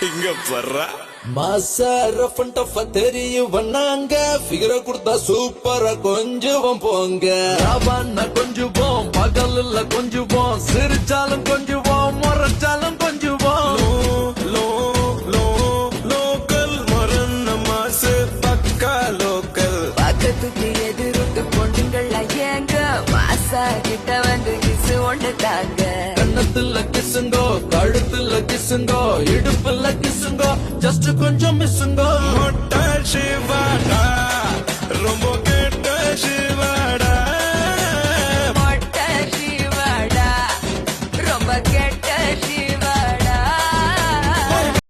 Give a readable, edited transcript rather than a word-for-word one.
இங்க பர்றா மாசா rough and டஃப்பா தெரியும் வண்ணாங்க ஃபிகரை கொடுத்தா சூப்பரா கொஞ்சுவோம் போங்க ராவான்னா கொஞ்சுவோம் பகல்ல கொஞ்சுவோம் சிரிச்சாலும் கொஞ்சுவோம் முறைச்சாலும் கொஞ்சுவோம் லோக்கல் மரண மாசு பக்கா லோக்கல் பக்கத்துக்கு எதிர்த்து பொண்ணுங்கள் ஏங்க மாசா கிட்ட வந்து கிசு ஒண்ணு தாங்க கண்ணத்துல கிசுங்கோ கழுத்துல கிசுங்கோ இடுப்புல கிசுங்கோ ஜஸ்ட் கொஞ்சம் மிஸ்ஸுங்கோ மொட்டை சிவாடா